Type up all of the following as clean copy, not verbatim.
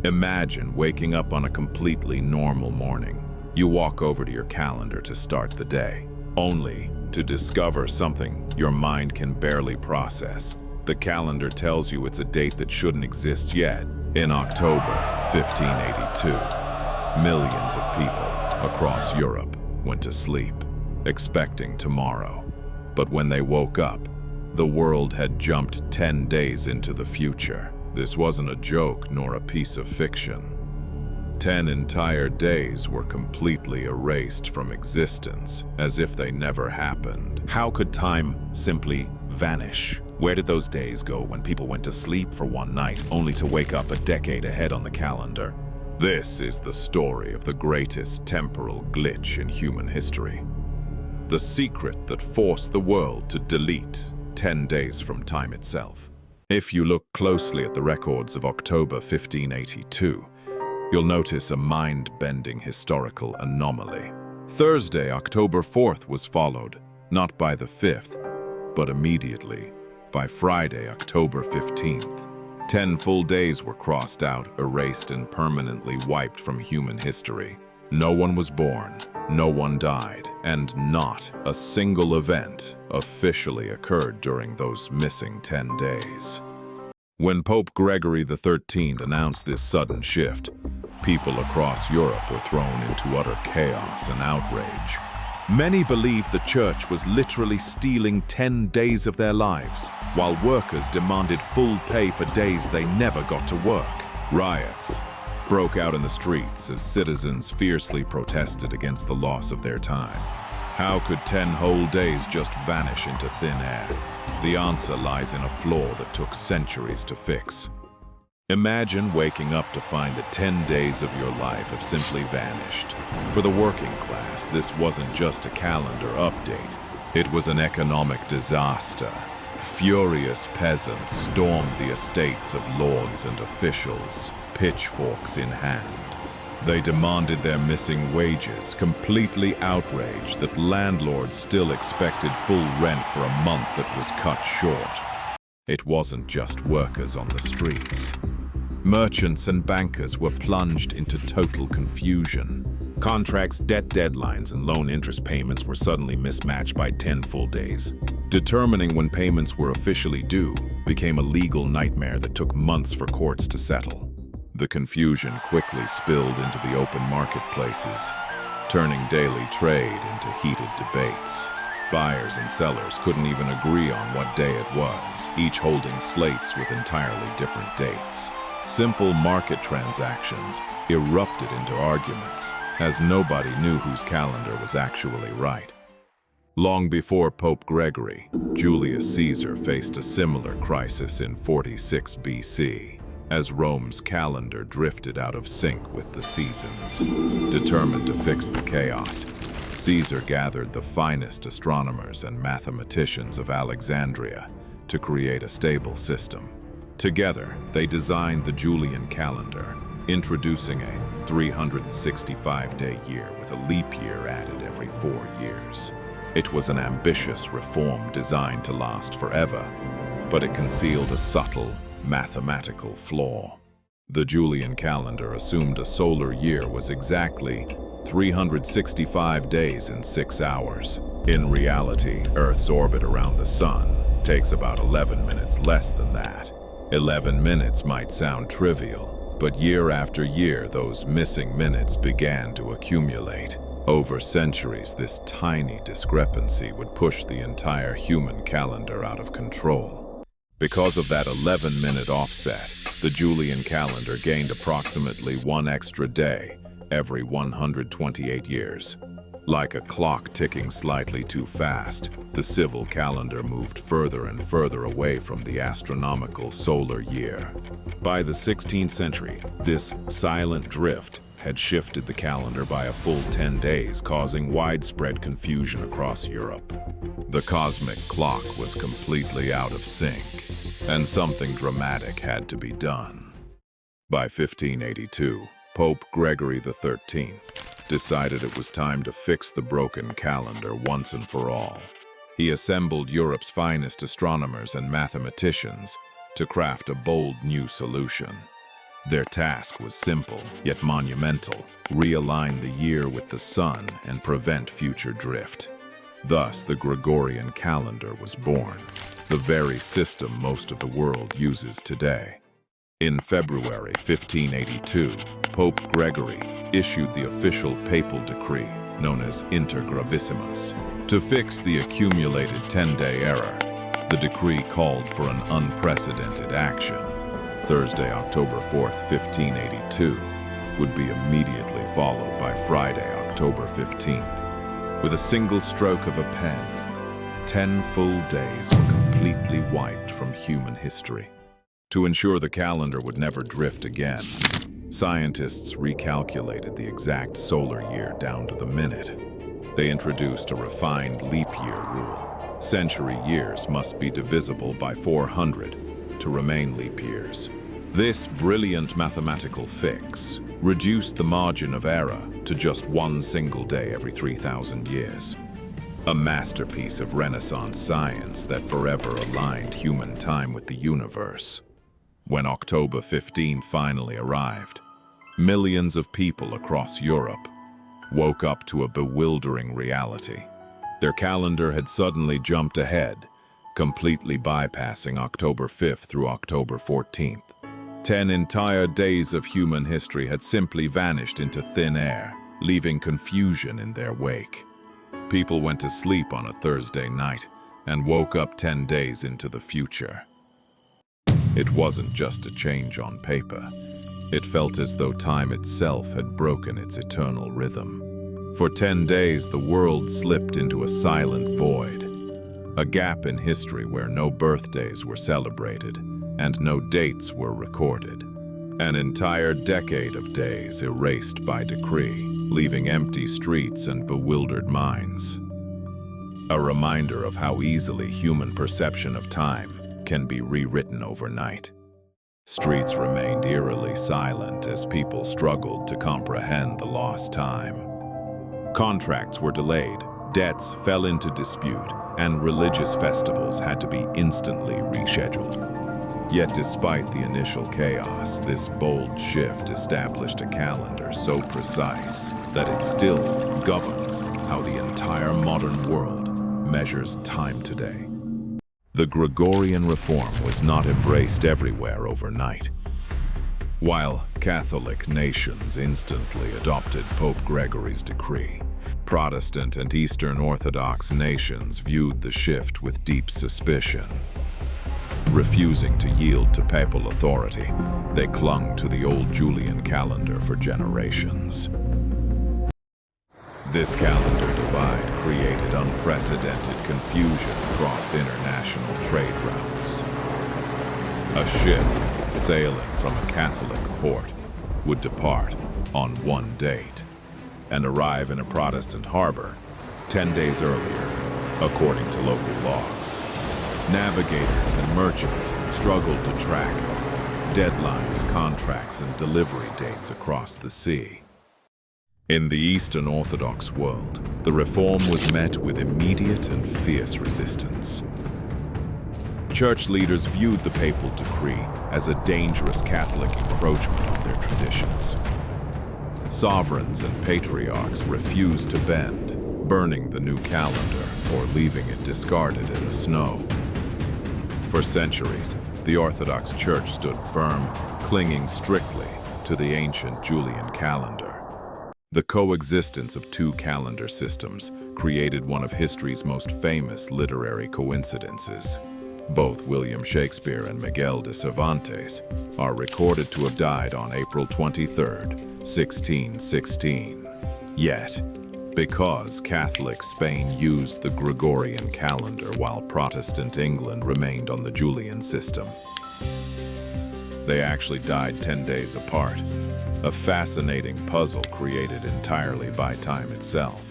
Imagine waking up on a completely normal morning. You walk over to your calendar to start the day, only to discover something your mind can barely process. The calendar tells you it's a date that shouldn't exist yet. In October 1582, millions of people across Europe went to sleep, expecting tomorrow. But when they woke up, the world had jumped 10 days into the future. This wasn't a joke nor a piece of fiction. 10 entire days were completely erased from existence, as if they never happened. How could time simply vanish? Where did those days go when people went to sleep for one night, only to wake up a decade ahead on the calendar? This is the story of the greatest temporal glitch in human history. The secret that forced the world to delete 10 days from time itself. If you look closely at the records of October 1582, you'll notice a mind-bending historical anomaly. Thursday, October 4th was followed, not by the 5th, but immediately by Friday, October 15th. 10 full days were crossed out, erased, and permanently wiped from human history. No one was born, no one died, and not a single event officially occurred during those missing 10 days. When Pope Gregory XIII announced this sudden shift, people across Europe were thrown into utter chaos and outrage. Many believed the Church was literally stealing 10 days of their lives, while workers demanded full pay for days they never got to work. Riots broke out in the streets as citizens fiercely protested against the loss of their time. How could 10 whole days just vanish into thin air? The answer lies in a flaw that took centuries to fix. Imagine waking up to find that 10 days of your life have simply vanished. For the working class, this wasn't just a calendar update. It was an economic disaster. Furious peasants stormed the estates of lords and officials, pitchforks in hand. They demanded their missing wages, completely outraged that landlords still expected full rent for a month that was cut short. It wasn't just workers on the streets. Merchants and bankers were plunged into total confusion. Contracts, debt deadlines, and loan interest payments were suddenly mismatched by 10 full days. Determining when payments were officially due became a legal nightmare that took months for courts to settle. The confusion quickly spilled into the open marketplaces, turning daily trade into heated debates. Buyers and sellers couldn't even agree on what day it was, each holding slates with entirely different dates. Simple market transactions erupted into arguments, as nobody knew whose calendar was actually right. Long before Pope Gregory, Julius Caesar faced a similar crisis in 46 BC, as Rome's calendar drifted out of sync with the seasons. Determined to fix the chaos, Caesar gathered the finest astronomers and mathematicians of Alexandria to create a stable system. Together, they designed the Julian calendar, introducing a 365-day year with a leap year added every 4 years. It was an ambitious reform designed to last forever, but it concealed a subtle mathematical flaw. The Julian calendar assumed a solar year was exactly 365 days and 6 hours. In reality, Earth's orbit around the sun takes about 11 minutes less than that. 11 minutes might sound trivial, but year after year, those missing minutes began to accumulate. Over centuries, this tiny discrepancy would push the entire human calendar out of control. Because of that 11-minute offset, the Julian calendar gained approximately 1 extra day every 128 years. Like a clock ticking slightly too fast, the civil calendar moved further and further away from the astronomical solar year. By the 16th century, this silent drift had shifted the calendar by a full 10 days, causing widespread confusion across Europe. The cosmic clock was completely out of sync, and something dramatic had to be done. By 1582, Pope Gregory XIII decided it was time to fix the broken calendar once and for all. He assembled Europe's finest astronomers and mathematicians to craft a bold new solution. Their task was simple, yet monumental: realign the year with the sun and prevent future drift. Thus, the Gregorian calendar was born, the very system most of the world uses today. In February 1582, Pope Gregory issued the official papal decree, known as Inter Gravissimus, to fix the accumulated 10-day error. The decree called for an unprecedented action. Thursday, October 4th, 1582, would be immediately followed by Friday, October 15th. With a single stroke of a pen, 10 full days were completely wiped from human history. To ensure the calendar would never drift again, scientists recalculated the exact solar year down to the minute. They introduced a refined leap year rule. Century years must be divisible by 400 to remain leap years. This brilliant mathematical fix reduced the margin of error to just one single day every 3,000 years. A masterpiece of Renaissance science that forever aligned human time with the universe. When October 15 finally arrived, millions of people across Europe woke up to a bewildering reality. Their calendar had suddenly jumped ahead, completely bypassing October 5th through October 14th. 10 entire days of human history had simply vanished into thin air, leaving confusion in their wake. People went to sleep on a Thursday night and woke up 10 days into the future. It wasn't just a change on paper. It felt as though time itself had broken its eternal rhythm. For 10 days, the world slipped into a silent void, a gap in history where no birthdays were celebrated and no dates were recorded. An entire decade of days erased by decree, leaving empty streets and bewildered minds. A reminder of how easily human perception of time can be rewritten overnight. Streets remained eerily silent as people struggled to comprehend the lost time. Contracts were delayed, debts fell into dispute, and religious festivals had to be instantly rescheduled. Yet despite the initial chaos, this bold shift established a calendar so precise that it still governs how the entire modern world measures time today. The Gregorian reform was not embraced everywhere overnight. While Catholic nations instantly adopted Pope Gregory's decree, Protestant and Eastern Orthodox nations viewed the shift with deep suspicion. Refusing to yield to papal authority, they clung to the old Julian calendar for generations. This calendar divide created unprecedented confusion across international trade routes. A ship sailing from a Catholic port would depart on one date and arrive in a Protestant harbor 10 days earlier, according to local logs. Navigators and merchants struggled to track deadlines, contracts, and delivery dates across the sea. In the Eastern Orthodox world, the reform was met with immediate and fierce resistance. Church leaders viewed the papal decree as a dangerous Catholic encroachment on their traditions. Sovereigns and patriarchs refused to bend, burning the new calendar or leaving it discarded in the snow. For centuries, the Orthodox Church stood firm, clinging strictly to the ancient Julian calendar. The coexistence of two calendar systems created one of history's most famous literary coincidences. Both William Shakespeare and Miguel de Cervantes are recorded to have died on April 23, 1616. Yet, because Catholic Spain used the Gregorian calendar while Protestant England remained on the Julian system, they actually died 10 days apart, a fascinating puzzle created entirely by time itself.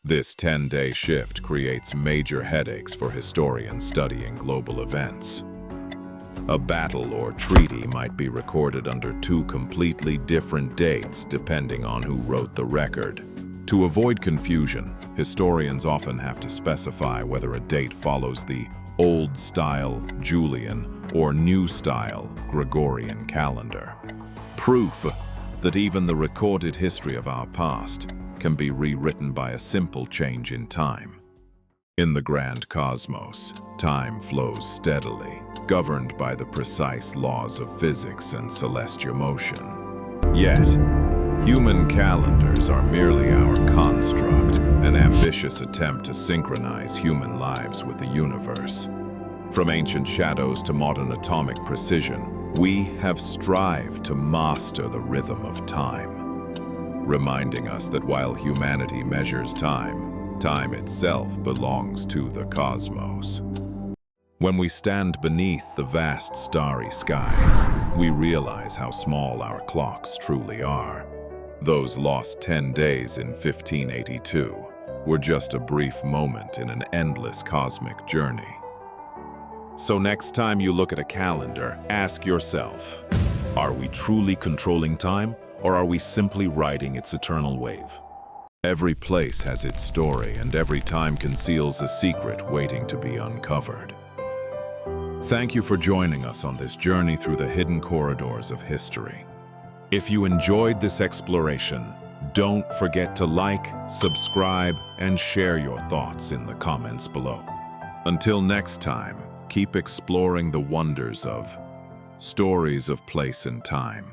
This 10-day shift creates major headaches for historians studying global events. A battle or treaty might be recorded under two completely different dates depending on who wrote the record. To avoid confusion, historians often have to specify whether a date follows the Old Style Julian or New Style Gregorian calendar. Proof that even the recorded history of our past can be rewritten by a simple change in time. In the grand cosmos, time flows steadily, governed by the precise laws of physics and celestial motion. Yet, human calendars are merely our construct, an ambitious attempt to synchronize human lives with the universe. From ancient shadows to modern atomic precision, we have strived to master the rhythm of time, reminding us that while humanity measures time, time itself belongs to the cosmos. When we stand beneath the vast starry sky, we realize how small our clocks truly are. Those lost 10 days in 1582 were just a brief moment in an endless cosmic journey. So next time you look at a calendar, ask yourself, are we truly controlling time, or are we simply riding its eternal wave? Every place has its story, and every time conceals a secret waiting to be uncovered. Thank you for joining us on this journey through the hidden corridors of history. If you enjoyed this exploration, don't forget to like, subscribe, and share your thoughts in the comments below. Until next time, keep exploring the wonders of stories of place and time.